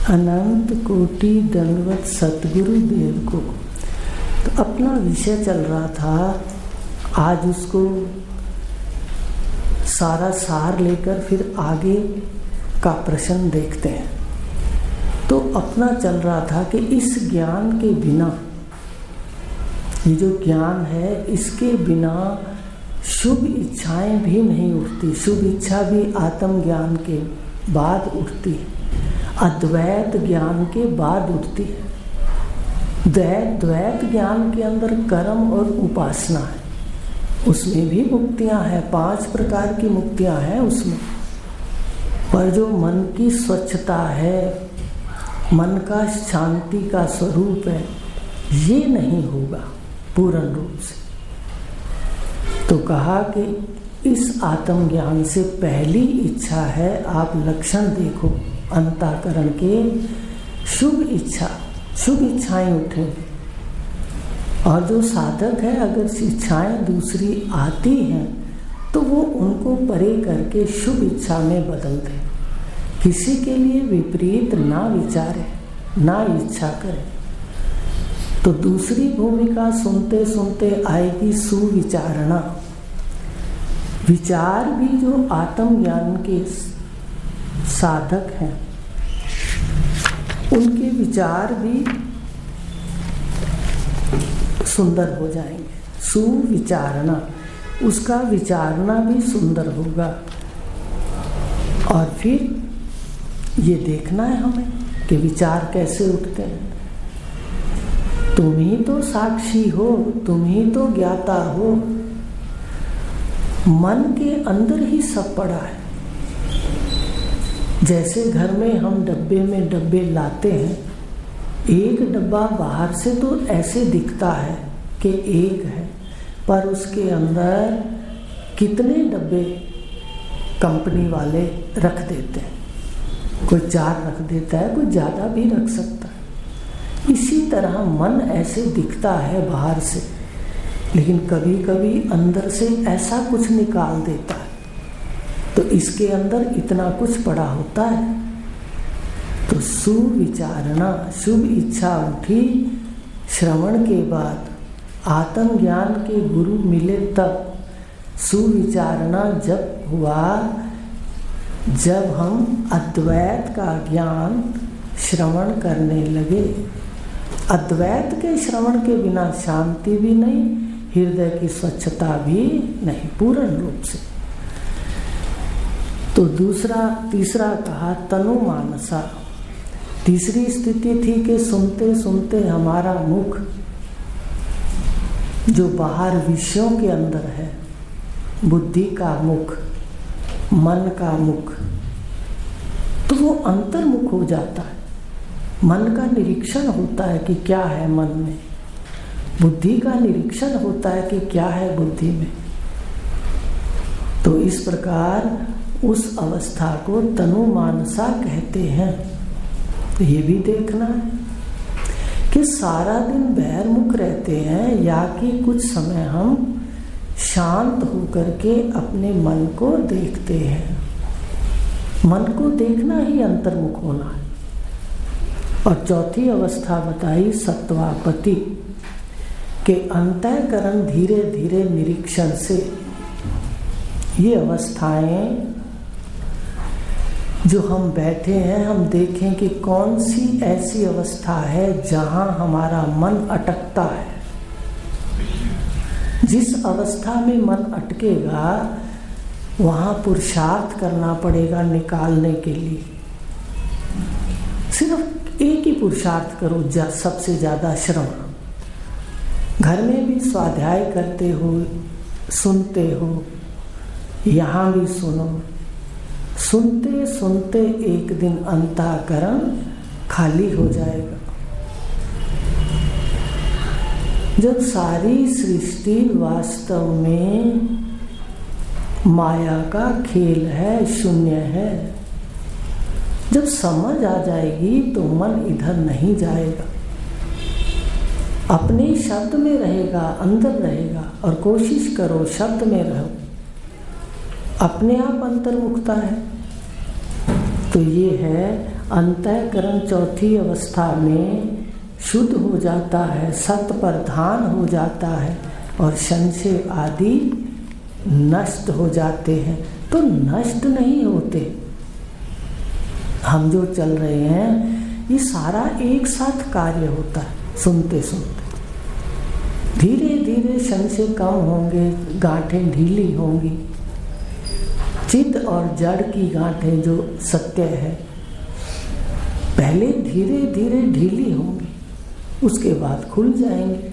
अनंत कोटि दंडवत सतगुरु देव को। तो अपना विषय चल रहा था, आज उसको सारा सार लेकर फिर आगे का प्रश्न देखते हैं। तो अपना चल रहा था कि इस ज्ञान के बिना, ये जो ज्ञान है इसके बिना शुभ इच्छाएं भी नहीं उठती। शुभ इच्छा भी आत्म ज्ञान के बाद उठती है, अद्वैत ज्ञान के बाद उठती है। द्वैत ज्ञान के अंदर कर्म और उपासना है, उसमें भी मुक्तियां हैं, 5 प्रकार की मुक्तियां हैं उसमें। पर जो मन की स्वच्छता है, मन का शांति का स्वरूप है, ये नहीं होगा पूर्ण रूप से। तो कहा कि इस आत्मज्ञान से पहली इच्छा है, आप लक्षण देखो अंतःकरण के, शुभ इच्छाएं उठेंगी। और जो साधक है, अगर इच्छाएं दूसरी आती हैं तो वो उनको परे करके शुभ इच्छा में बदल दे। किसी के लिए विपरीत ना विचारे, ना इच्छा करे। तो दूसरी भूमिका सुनते सुनते आएगी सुविचारणा। विचार भी जो आत्मज्ञान के साधक हैं, उनके विचार भी सुंदर हो जाएंगे। सुविचारणा, उसका विचारना भी सुंदर होगा। और फिर ये देखना है हमें कि विचार कैसे उठते हैं। तुम ही तो साक्षी हो, तुम ही तो ज्ञाता हो। मन के अंदर ही सब पड़ा है। जैसे घर में हम डब्बे में डब्बे लाते हैं, एक डब्बा बाहर से तो ऐसे दिखता है कि एक है, पर उसके अंदर कितने डब्बे कंपनी वाले रख देते हैं। कोई 4 रख देता है, कोई ज़्यादा भी रख सकता है। इसी तरह मन ऐसे दिखता है बाहर से, लेकिन कभी कभी अंदर से ऐसा कुछ निकाल देता है, तो इसके अंदर इतना कुछ पड़ा होता है। तो सुविचारणा, शुभ इच्छा उठी श्रवण के बाद, आत्मज्ञान के गुरु मिले तब। सुविचारणा जब हुआ, जब हम अद्वैत का ज्ञान श्रवण करने लगे। अद्वैत के श्रवण के बिना शांति भी नहीं, हृदय की स्वच्छता भी नहीं पूर्ण रूप से। तो तीसरा कहा तनु मानसा। तीसरी स्थिति थी कि सुनते सुनते हमारा मुख जो बाहर विषयों के अंदर है, बुद्धि का मुख, मन का मुख, तो वो अंतर्मुख हो जाता है। मन का निरीक्षण होता है कि क्या है मन में, बुद्धि का निरीक्षण होता है कि क्या है बुद्धि में। तो इस प्रकार उस अवस्था को तनु मानसा कहते हैं। तो ये भी देखना है कि सारा दिन बहिर्मुख रहते हैं या कि कुछ समय हम शांत होकर के अपने मन को देखते हैं। मन को देखना ही अंतर्मुख होना है। और चौथी अवस्था बताई सत्वापति के अंतःकरण धीरे धीरे निरीक्षण से। ये अवस्थाएं जो हम बैठे हैं, हम देखें कि कौन सी ऐसी अवस्था है जहां हमारा मन अटकता है। जिस अवस्था में मन अटकेगा वहां पुरुषार्थ करना पड़ेगा निकालने के लिए। सिर्फ एक ही पुरुषार्थ करो, सबसे ज्यादा श्रवण। घर में भी स्वाध्याय करते हो, सुनते हो, यहाँ भी सुनो। सुनते सुनते एक दिन अंतःकरण खाली हो जाएगा। जब सारी सृष्टि वास्तव में माया का खेल है, शून्य है, जब समझ आ जाएगी तो मन इधर नहीं जाएगा, अपने शब्द में रहेगा, अंदर रहेगा। और कोशिश करो शब्द में रहो, अपने आप अंतर्मुखता है। तो तो ये है अंतःकरण चौथी अवस्था में शुद्ध हो जाता है, सत प्रधान हो जाता है और संशय आदि नष्ट हो जाते हैं। तो नष्ट नहीं होते। हम जो चल रहे हैं ये सारा एक साथ कार्य होता है। सुनते सुनते धीरे धीरे संशय कम होंगे, गांठें ढीली होंगी। चित्त और जड़ की गांठें जो सत्य है पहले धीरे धीरे ढीली होंगी, उसके बाद खुल जाएंगे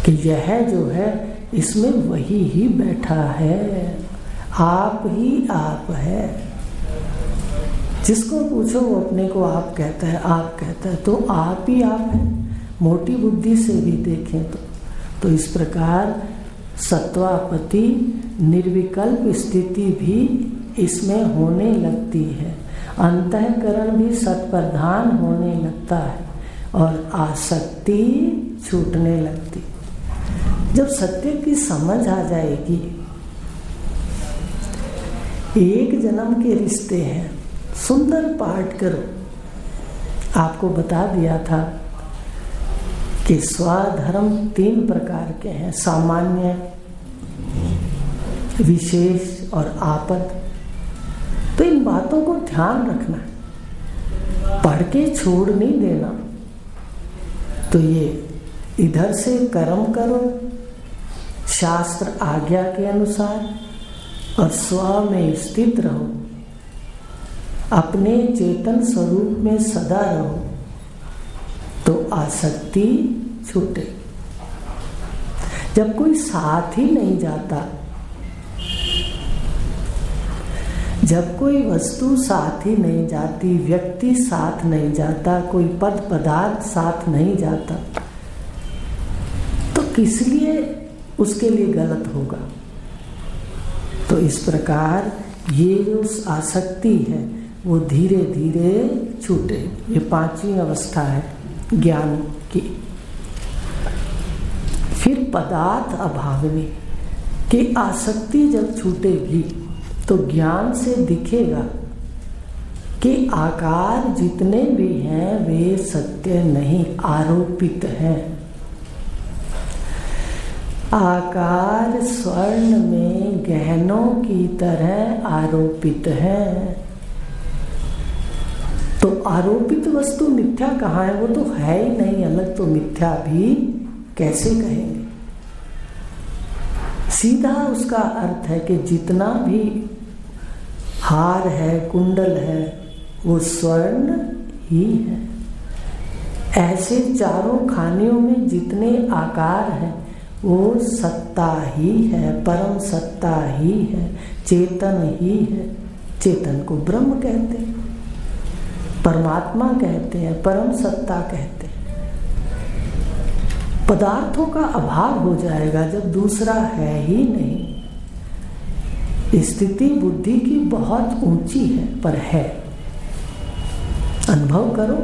कि यह जो है इसमें वही ही बैठा है, आप ही आप है। जिसको पूछो वो अपने को आप कहता है, आप कहता है, तो आप ही आप है। मोटी बुद्धि से भी देखें तो इस प्रकार सत्वापति निर्विकल्प स्थिति भी इसमें होने लगती है। अंतःकरण भी सत्प्रधान होने लगता है और आसक्ति छूटने लगती। जब सत्य की समझ आ जाएगी, एक जन्म के रिश्ते हैं, सुंदर पाठ करो। आपको बता दिया था कि स्वधर्म 3 प्रकार के हैं, सामान्य, विशेष और आपद। तो इन बातों को ध्यान रखना है, पढ़ के छोड़ नहीं देना। तो ये इधर से कर्म करो शास्त्र आज्ञा के अनुसार और स्व में स्थित रहो, अपने चेतन स्वरूप में सदा रहो, तो आसक्ति छूटे। जब कोई साथ ही नहीं जाता, जब कोई वस्तु साथ ही नहीं जाती, व्यक्ति साथ नहीं जाता, कोई पद पदार्थ साथ नहीं जाता, तो किस लिए उसके लिए गलत होगा। तो इस प्रकार ये जो आसक्ति है वो धीरे धीरे छूटे। ये 5वीं अवस्था है ज्ञान की। फिर पदार्थ अभावनी कि आसक्ति जब छूटेगी तो ज्ञान से दिखेगा कि आकार जितने भी हैं वे सत्य नहीं, आरोपित हैं। आकार स्वर्ण में गहनों की तरह आरोपित है। तो आरोपित वस्तु मिथ्या कहाँ है? वो तो है ही नहीं, अलग तो मिथ्या भी कैसे कहेंगे। सीधा उसका अर्थ है कि जितना भी हार है, कुंडल है, वो स्वर्ण ही है। ऐसे चारों खानियों में जितने आकार हैं वो सत्ता ही है, परम सत्ता ही है, चेतन ही है। चेतन को ब्रह्म कहते हैं, परमात्मा कहते हैं, परम सत्ता कहते हैं। पदार्थों का अभाव हो जाएगा जब दूसरा है ही नहीं। स्थिति बुद्धि की बहुत ऊंची है, पर है। अनुभव करो,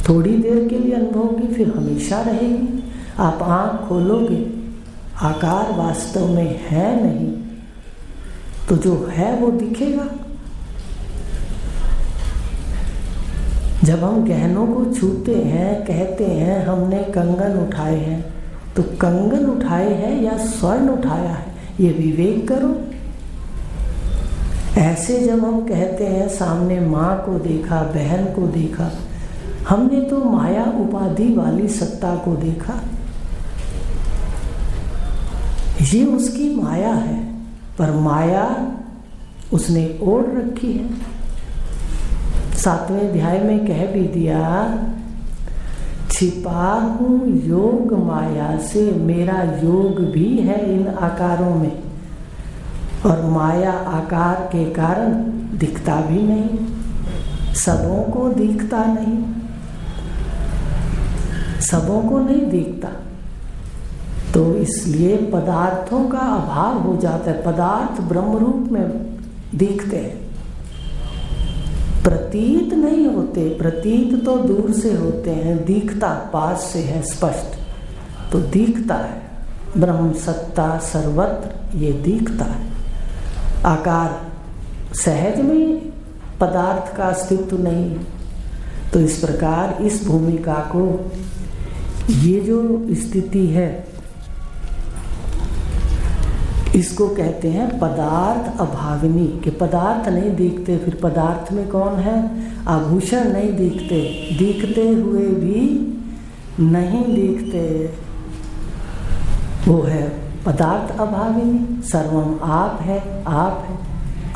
थोड़ी देर के लिए अनुभव होगी, फिर हमेशा रहेगी। आप आँख खोलोगे, आकार वास्तव में है नहीं, तो जो है वो दिखेगा। जब हम गहनों को छूते हैं, कहते हैं हमने कंगन उठाए हैं, तो कंगन उठाए हैं या स्वर्ण उठाया है, ये विवेक करो। ऐसे जब हम कहते हैं सामने माँ को देखा, बहन को देखा, हमने तो माया उपाधि वाली सत्ता को देखा। ये उसकी माया है, पर माया उसने ओढ़ रखी है। 7वें अध्याय में कह भी दिया, छिपा हूँ योग माया से, मेरा योग भी है इन आकारों में, और माया आकार के कारण दिखता भी नहीं, सबों को दिखता नहीं, सबों को नहीं दिखता। तो इसलिए पदार्थों का अभाव हो जाता है। पदार्थ ब्रह्म रूप में दिखते हैं, प्रतीत नहीं होते। प्रतीत तो दूर से होते हैं, दिखता पास से है, स्पष्ट तो दिखता है। ब्रह्म सत्ता सर्वत्र ये दिखता है। आकार सहज में पदार्थ का अस्तित्व नहीं। तो इस प्रकार इस भूमिका को, ये जो स्थिति है, इसको कहते हैं पदार्थ अभाविनी, कि पदार्थ नहीं दिखते। फिर पदार्थ में कौन है? आभूषण नहीं दिखते, दिखते हुए भी नहीं दिखते, वो है पदार्थ अभाविनी। सर्वम आप है, आप है।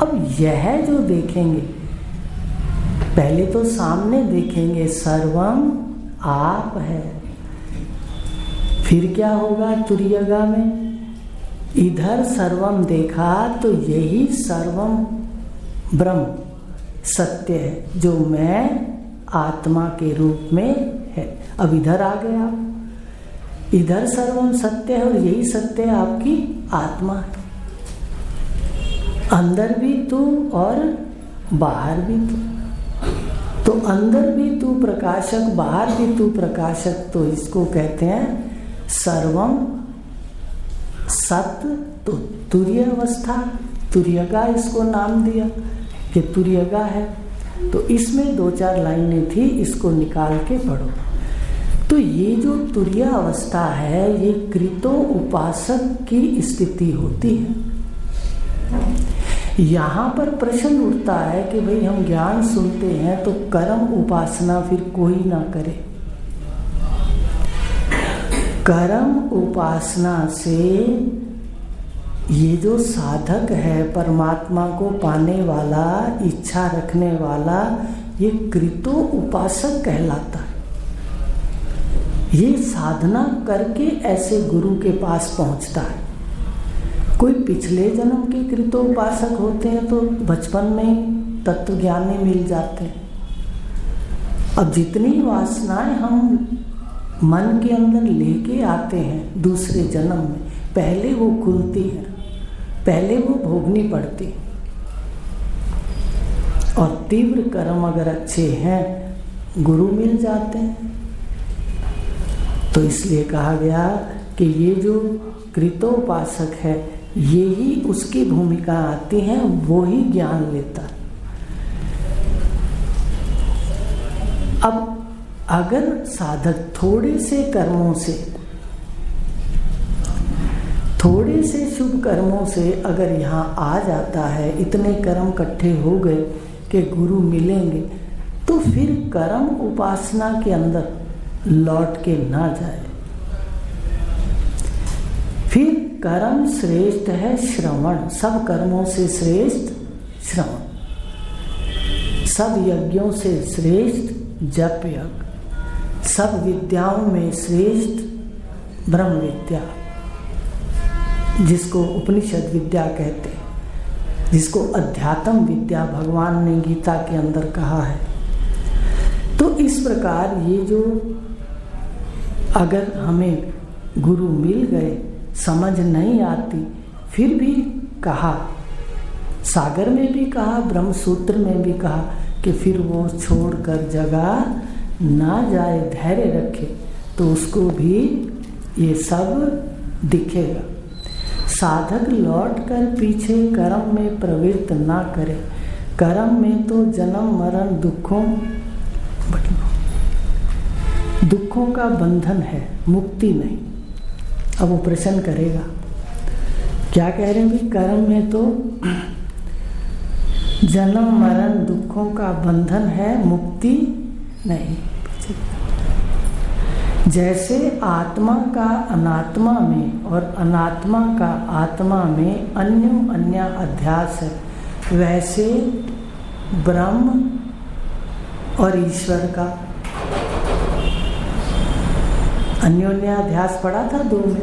अब यह जो देखेंगे, पहले तो सामने देखेंगे सर्वम आप है, फिर क्या होगा तुर्यगा में? इधर सर्वम देखा तो यही सर्वम ब्रह्म सत्य है, जो मैं आत्मा के रूप में है। अब इधर आ गए आप, इधर सर्वम सत्य है और यही सत्य है आपकी आत्मा है। अंदर भी तू और बाहर भी तू। तो अंदर भी तू प्रकाशक, बाहर भी तू प्रकाशक, तो इसको कहते हैं सर्वम सत्य। तो तुर्य अवस्था, तुर्यगा इसको नाम दिया कि तुर्यगा है। तो इसमें 2-4 लाइनें थी, इसको निकाल के पढ़ो। तो ये जो तुर्य अवस्था है, ये कृतो उपासक की स्थिति होती है। यहाँ पर प्रश्न उठता है कि भाई हम ज्ञान सुनते हैं तो कर्म उपासना फिर कोई ना करे। कर्म उपासना से ये जो साधक है, परमात्मा को पाने वाला, इच्छा रखने वाला, ये कृतो उपासक कहलाता है। ये साधना करके ऐसे गुरु के पास पहुंचता है। कोई पिछले जन्म के कृतोपासक होते हैं तो बचपन में तत्व ज्ञानी मिल जाते हैं। अब जितनी वासनाएं हम मन के अंदर लेके आते हैं दूसरे जन्म में, पहले वो खुलती हैं, पहले वो भोगनी पड़ती। और तीव्र कर्म अगर अच्छे हैं, गुरु मिल जाते हैं। तो इसलिए कहा गया कि ये जो कृतोपासक है, यही उसकी भूमिका आती है, वो ही ज्ञान लेता है। अब अगर साधक थोड़े से कर्मों से, थोड़े से शुभ कर्मों से अगर यहाँ आ जाता है, इतने कर्म इकट्ठे हो गए कि गुरु मिलेंगे, तो फिर कर्म उपासना के अंदर लौट के ना जाए। फिर कर्म श्रेष्ठ है श्रवण, सब कर्मों से श्रेष्ठ श्रवण, सब यज्ञों से श्रेष्ठ जप यज्ञ, सब विद्याओं में श्रेष्ठ ब्रह्म विद्या, जिसको उपनिषद विद्या कहते हैं, जिसको अध्यात्म विद्या भगवान ने गीता के अंदर कहा है। तो इस प्रकार ये जो अगर हमें गुरु मिल गए, समझ नहीं आती, फिर भी कहा, सागर में भी कहा, ब्रह्म सूत्र में भी कहा कि फिर वो छोड़कर जगह ना जाए, धैर्य रखे, तो उसको भी ये सब दिखेगा। साधक लौटकर पीछे कर्म में प्रवृत्त ना करे। कर्म में तो जन्म मरण दुखों का बंधन है, मुक्ति नहीं। अब वो प्रश्न करेगा, क्या कह रहे हैं भी? कर्म में तो जन्म मरण दुखों का बंधन है, मुक्ति नहीं। जैसे आत्मा का अनात्मा में और अनात्मा का आत्मा में अन्य अध्यास है, वैसे ब्रह्म और ईश्वर का अन्योन्याध्यास पढ़ा था 2 में,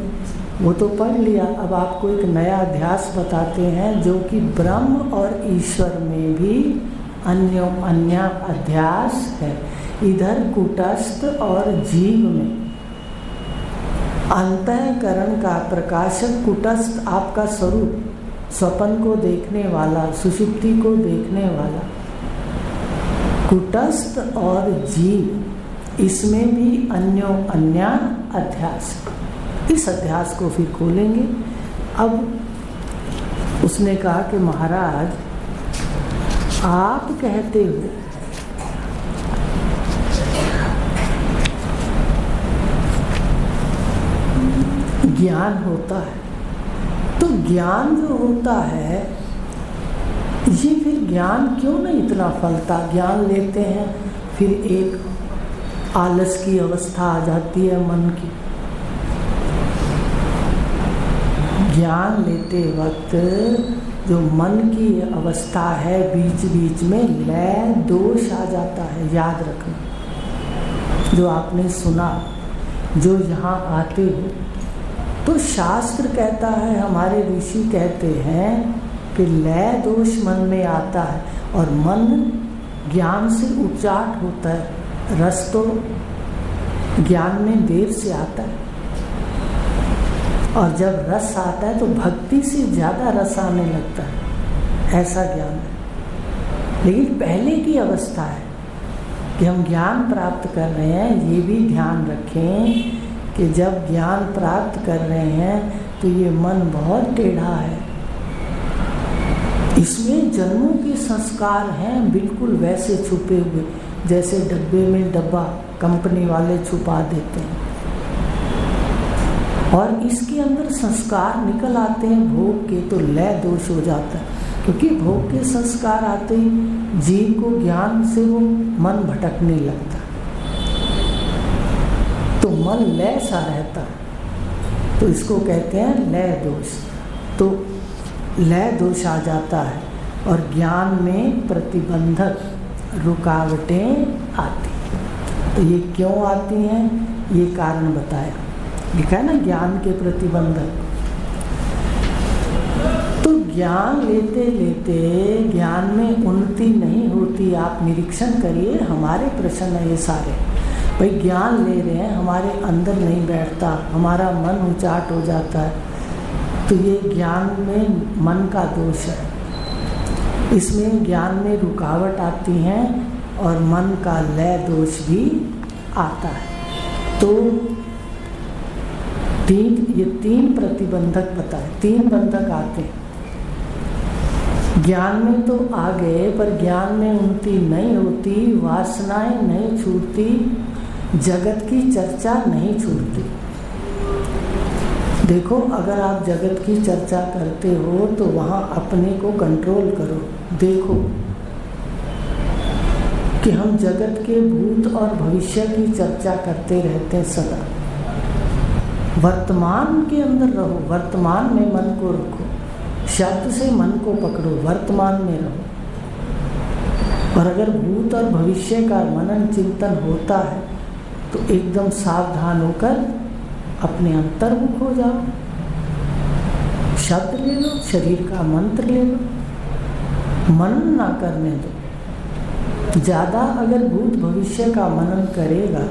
वो तो पढ़ लिया। अब आपको एक नया अध्यास बताते हैं, जो कि ब्रह्म और ईश्वर में भी अन्य अध्यास है। इधर कूटस्थ और जीव में अंतःकरण का प्रकाशक कूटस्थ आपका स्वरूप, स्वप्न को देखने वाला, सुषुप्ति को देखने वाला कूटस्थ और जीव, इसमें भी अन्य अध्यास। इस अध्यास को फिर खोलेंगे। अब उसने कहा कि महाराज आप कहते हो ज्ञान होता है, तो ज्ञान जो होता है ये फिर ज्ञान क्यों नहीं इतना फलता? ज्ञान लेते हैं फिर एक आलस की अवस्था आ जाती है मन की। ज्ञान लेते वक्त जो मन की अवस्था है बीच बीच में लय दोष आ जाता है, याद रखना। जो आपने सुना, जो यहाँ आते हो, तो शास्त्र कहता है, हमारे ऋषि कहते हैं कि लय दोष मन में आता है और मन ज्ञान से उचाट होता है। रस तो ज्ञान में देर से आता है, और जब रस आता है तो भक्ति से ज़्यादा रस आने लगता है, ऐसा ज्ञान है। लेकिन पहले की अवस्था है कि हम ज्ञान प्राप्त कर रहे हैं, ये भी ध्यान रखें कि जब ज्ञान प्राप्त कर रहे हैं तो ये मन बहुत टेढ़ा है, इसमें जन्मों के संस्कार हैं बिल्कुल वैसे छुपे हुए, जैसे डब्बे में डब्बा कंपनी वाले छुपा देते हैं, और इसके अंदर संस्कार निकल आते हैं भोग के, तो लय दोष हो जाता है। क्योंकि भोग के संस्कार आते ही जीव को ज्ञान से वो मन भटकने लगता है, तो मन लय सा रहता है, तो इसको कहते हैं लय दोष। तो लय दोष आ जाता है और ज्ञान में प्रतिबंधक रुकावटें आती हैं। तो ये क्यों आती हैं, ये कारण बताया, लिखा है ना, ज्ञान के प्रतिबंधक। तो ज्ञान लेते लेते ज्ञान में उन्नति नहीं होती। आप निरीक्षण करिए, हमारे प्रश्न है ये सारे, भाई ज्ञान ले रहे हैं, हमारे अंदर नहीं बैठता, हमारा मन उचाट हो जाता है, तो ये ज्ञान में मन का दोष है। इसमें ज्ञान में रुकावट आती है और मन का लय दोष भी आता है। तो ये तीन प्रतिबंधक बताए, तीन बंधक आते हैं। ज्ञान में तो आ गए, पर ज्ञान में उन्नति नहीं होती, वासनाएं नहीं छूटती, जगत की चर्चा नहीं छूटती। देखो, अगर आप जगत की चर्चा करते हो तो वहाँ अपने को कंट्रोल करो। देखो कि हम जगत के भूत और भविष्य की चर्चा करते रहते हैं सदा। वर्तमान के अंदर रहो, वर्तमान में मन को रखो, शब्द से मन को पकड़ो, वर्तमान में रहो। और अगर भूत और भविष्य का मनन चिंतन होता है तो एकदम सावधान होकर अपने अंतर्मुख हो जाओ। शब्द ले लो, शरीर का मंत्र ले लो, मनन ना करने दो। ज़्यादा अगर भूत भविष्य का मनन करेगा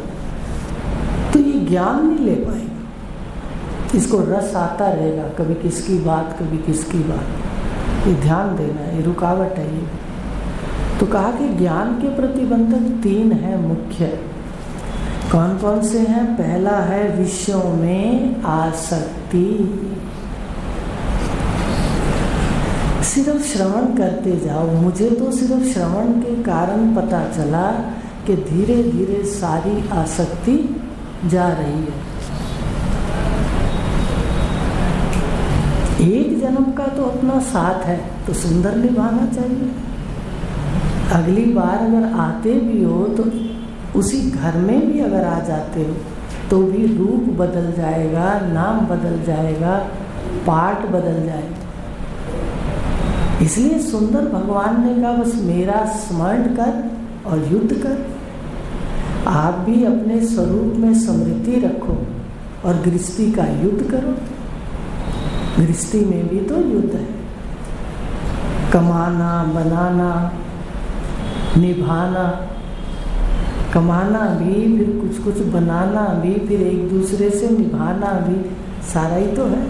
तो ये ज्ञान नहीं ले पाएगा, इसको रस आता रहेगा, कभी किसकी बात कभी किसकी बात। ये ध्यान देना है, ये रुकावट है ये। तो कहा कि ज्ञान के प्रतिबंधक तीन हैं मुख्य। कौन कौन से हैं? पहला है विषयों में आसक्ति। सिर्फ श्रवण करते जाओ। मुझे तो सिर्फ श्रवण के कारण पता चला कि धीरे धीरे सारी आसक्ति जा रही है। एक जन्म का तो अपना साथ है, तो सुंदर निभाना चाहिए। अगली बार अगर आते भी हो तो उसी घर में भी अगर आ जाते हो तो भी रूप बदल जाएगा, नाम बदल जाएगा, पाठ बदल जाएगा। इसलिए सुंदर भगवान ने कहा बस मेरा स्मरण कर और युद्ध कर। आप भी अपने स्वरूप में स्मृति रखो और गृहस्थी का युद्ध करो। गृहस्थी में भी तो युद्ध है, कमाना, बनाना, निभाना। कमाना भी, फिर कुछ कुछ बनाना भी, फिर एक दूसरे से निभाना भी, सारा ही तो है।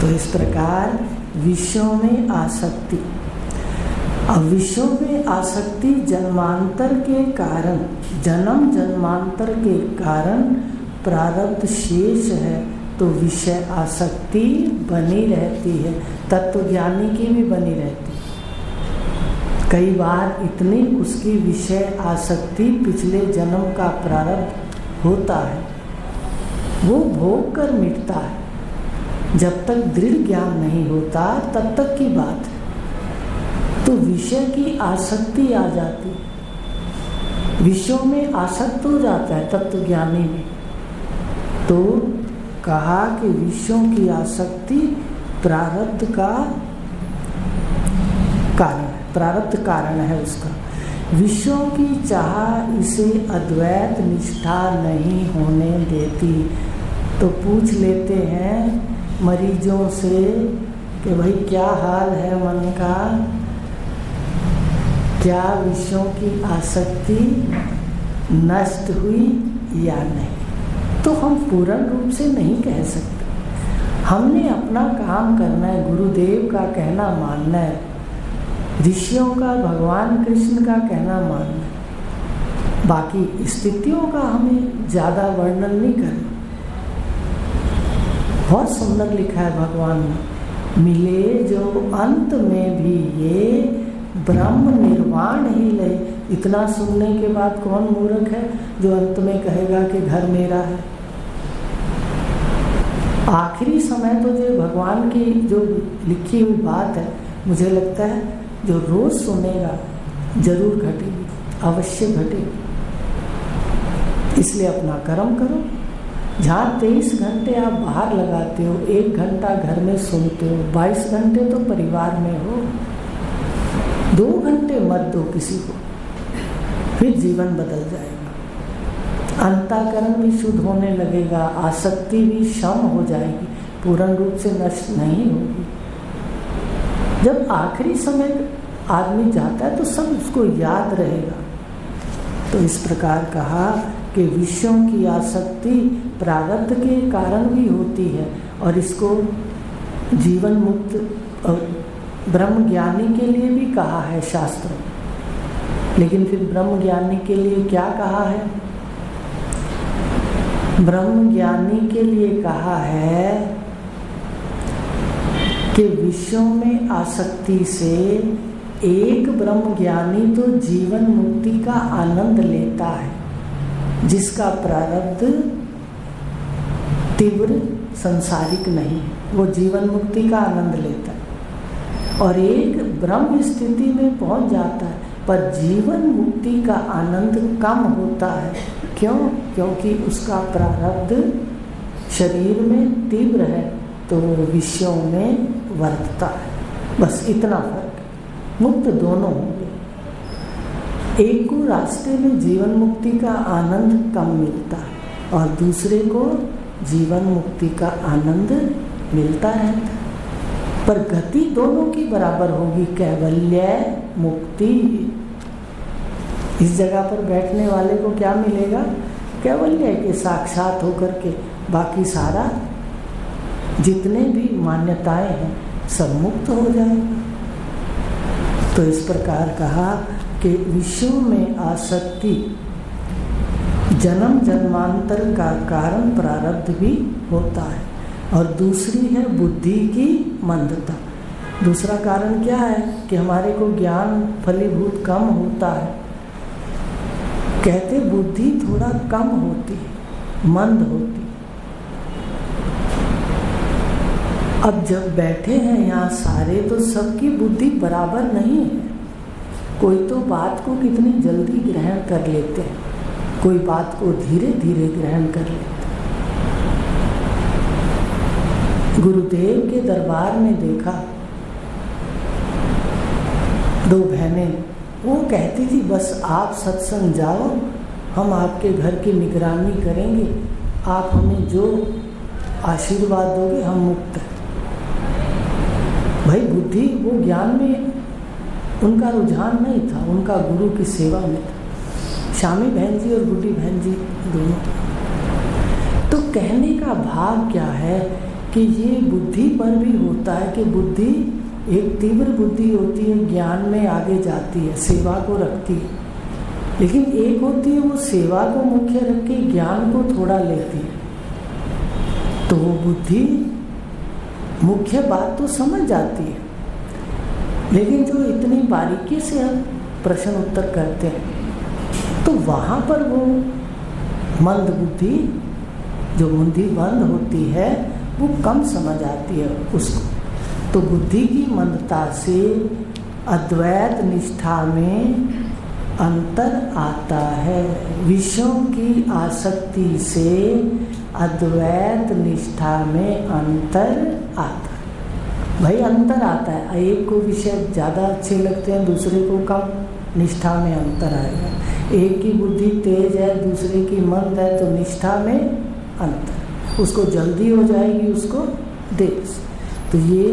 तो इस प्रकार विषयों में आसक्ति। अब विषयों में आसक्ति जन्मांतर के कारण, जन्म जन्मांतर के कारण प्रारब्ध शेष है, तो विषय आसक्ति बनी रहती है। तत्वज्ञानी की भी बनी रहती है। कई बार इतनी उसकी विषय आसक्ति पिछले जन्म का प्रारब्ध होता है, वो भोग कर मिटता है। जब तक दृढ़ ज्ञान नहीं होता तब तक की बात है। तो विषय की आसक्ति आ जाती है, विषयों में आसक्त हो जाता है तत्वज्ञानी में। तो कहा कि विषयों की आसक्ति प्रारब्ध का कारण है, प्रारब्ध कारण है उसका। विषयों की चाह इसे अद्वैत निष्ठा नहीं होने देती। तो पूछ लेते हैं मरीजों से कि भाई क्या हाल है मन का, क्या विषयों की आसक्ति नष्ट हुई या नहीं। तो हम पूर्ण रूप से नहीं कह सकते। हमने अपना काम करना है, गुरुदेव का कहना मानना है, ऋषियों का, भगवान कृष्ण का कहना मानना है। बाकी स्थितियों का हमें ज़्यादा वर्णन नहीं करना। बहुत सुंदर लिखा है भगवान ने, मिले जो अंत में भी ये ब्रह्म निर्वाण ही ले। इतना सुनने के बाद कौन मूर्ख है जो अंत में कहेगा कि घर मेरा है। आखिरी समय तो जो भगवान की जो लिखी हुई बात है, मुझे लगता है जो रोज सुनेगा जरूर घटेगी, अवश्य घटेगी। इसलिए अपना कर्म करो। जहाँ 23 घंटे आप बाहर लगाते हो, 1 घंटा घर में सुनते हो, 22 घंटे तो परिवार में हो। 2 घंटे मत दो किसी को, फिर जीवन बदल जाएगा। अंतःकरण भी शुद्ध होने लगेगा, आसक्ति भी शम हो जाएगी, पूर्ण रूप से नष्ट नहीं होगी। जब आखिरी समय आदमी जाता है तो सब उसको याद रहेगा। तो इस प्रकार कहा कि विषयों की आसक्ति प्रारब्ध के कारण भी होती है, और इसको जीवन मुक्त और ब्रह्म ज्ञानी के लिए भी कहा है शास्त्रों। लेकिन फिर ब्रह्म ज्ञानी के लिए क्या कहा है? ब्रह्म ज्ञानी के लिए कहा है कि विषयों में आसक्ति से एक ब्रह्म ज्ञानी तो जीवन मुक्ति का आनंद लेता है, जिसका प्रारब्ध तीव्र संसारिक नहीं है, वो जीवन मुक्ति का आनंद लेता है। और एक ब्रह्म स्थिति में पहुंच जाता है, पर जीवन मुक्ति का आनंद कम होता है। क्यों? क्योंकि उसका प्रारब्ध शरीर में तीव्र है, तो वो विषयों में वर्तता है। बस इतना फर्क है। मुक्त दोनों होंगे। एक को रास्ते में जीवन मुक्ति का आनंद कम मिलता है, और दूसरे को जीवन मुक्ति का आनंद मिलता रहता है। पर गति दोनों की बराबर होगी, कैवल्य मुक्ति। इस जगह पर बैठने वाले को क्या मिलेगा? कैवल्य के साक्षात होकर के बाकी सारा जितने भी मान्यताएं हैं सब मुक्त हो जाएगा। तो इस प्रकार कहा कि विषयों में आसक्ति जन्म जन्मांतर का कारण प्रारब्ध भी होता है। और दूसरी है बुद्धि की मंदता। दूसरा कारण क्या है कि हमारे को ज्ञान फलीभूत कम होता है। कहते बुद्धि थोड़ा कम होती है, मंद होती। अब जब बैठे हैं यहाँ सारे, तो सबकी बुद्धि बराबर नहीं है। कोई तो बात को कितनी जल्दी ग्रहण कर लेते हैं, कोई बात को धीरे धीरे ग्रहण कर लेते हैं। गुरुदेव के दरबार में देखा 2 बहनें, वो कहती थी बस आप सत्संग जाओ, हम आपके घर की निगरानी करेंगे, आप हमें जो आशीर्वाद दोगे हम मुक्त हैं। भाई बुद्धि वो ज्ञान में उनका रुझान नहीं था, उनका गुरु की सेवा में था। शामी बहन जी और गुड्डी बहन जी दोनों। तो कहने का भाव क्या है कि ये बुद्धि पर भी होता है कि बुद्धि एक तीव्र बुद्धि होती है, ज्ञान में आगे जाती है, सेवा को रखती है। लेकिन एक होती है वो सेवा को मुख्य रख के ज्ञान को थोड़ा लेती है। तो वो बुद्धि मुख्य बात तो समझ जाती है, लेकिन जो इतनी बारीकी से हम प्रश्न उत्तर करते हैं तो वहाँ पर वो मंद बुद्धि, जो बुद्धि बंद होती है, वो कम समझ आती है उसको। तो बुद्धि की मंदता से अद्वैत निष्ठा में अंतर आता है। विषयों की आसक्ति से अद्वैत निष्ठा में अंतर आता है। भाई अंतर आता है, एक को विषय ज़्यादा अच्छे लगते हैं, दूसरे को कम, निष्ठा में अंतर आएगा। एक की बुद्धि तेज है, दूसरे की मंद है, तो निष्ठा में अंतर, उसको जल्दी हो जाएगी, उसको देर से। तो ये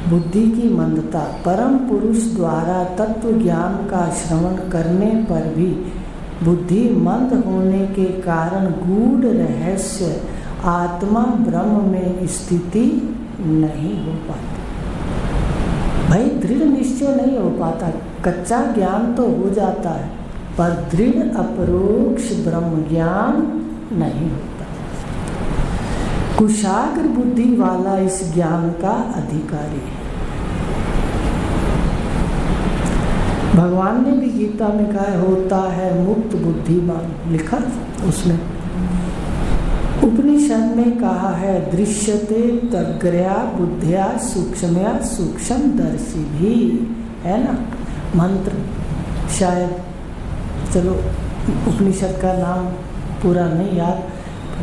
बुद्धि की मंदता, परम पुरुष द्वारा तत्व ज्ञान का श्रवण करने पर भी बुद्धि मंद होने के कारण गूढ़ रहस्य आत्मा ब्रह्म में स्थिति नहीं हो पाती। भाई दृढ़ निश्चय नहीं हो पाता, कच्चा ज्ञान तो हो जाता है पर दृढ़ अपरोक्ष ब्रह्म ज्ञान नहीं होता। कुशाग्र बुद्धि वाला इस ज्ञान का अधिकारी है। भगवान ने भी गीता में कहा होता है मुक्त बुद्धिमान, लिखा उसमें। उपनिषद में कहा है दृश्यते तग्रया बुद्धिया सूक्ष्मया सूक्ष्म दर्शी भी, है ना मंत्र, शायद चलो उपनिषद का नाम पूरा नहीं याद,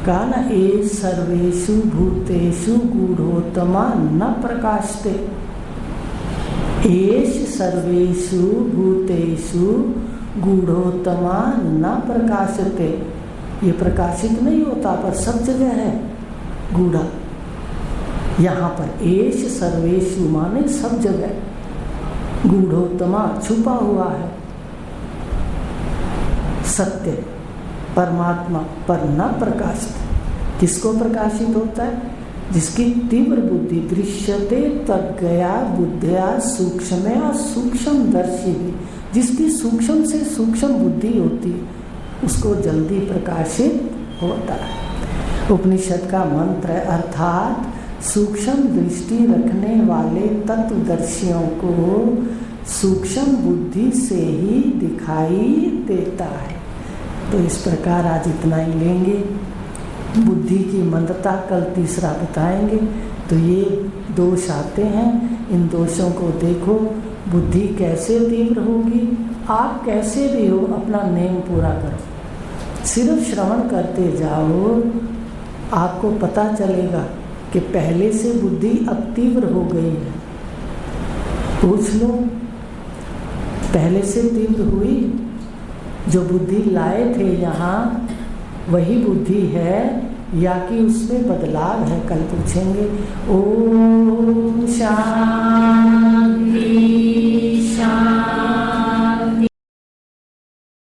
कहा ना ए सर्वेषु भूतेषु गूढ़ोत्तमा न प्रकाशते, एष सर्वेषु भूतेषु गूढ़ोत्तमा न प्रकाशते। ये प्रकाशित नहीं होता पर सब जगह है गूढ़ा। यहाँ पर एष सर्वेषु माने सब जगह, गूढ़ोत्तमा छुपा हुआ है सत्य परमात्मा पर न प्रकाशित। किसको प्रकाशित होता है? जिसकी तीव्र बुद्धि, दृश्यते तज्ञया बुद्धिया सूक्ष्मया सूक्ष्म दर्शी, जिसकी सूक्ष्म से सूक्ष्म बुद्धि होती है उसको जल्दी प्रकाशित होता है। उपनिषद का मंत्र है, अर्थात सूक्ष्म दृष्टि रखने वाले तत्वदर्शियों को सूक्ष्म बुद्धि से ही दिखाई देता है। तो इस प्रकार आज इतना ही लेंगे। बुद्धि की मंदता कल तीसरा बताएंगे। तो ये दोष आते हैं, इन दोषों को देखो। बुद्धि कैसे तीव्र होगी? आप कैसे भी हो अपना नेम पूरा करो, सिर्फ श्रवण करते जाओ, आपको पता चलेगा कि पहले से बुद्धि अब तीव्र हो गई है। पूछ लो पहले से तीव्र हुई? जो बुद्धि लाए थे यहाँ वही बुद्धि है या कि उसमें बदलाव है? कल पूछेंगे। ओम शांति।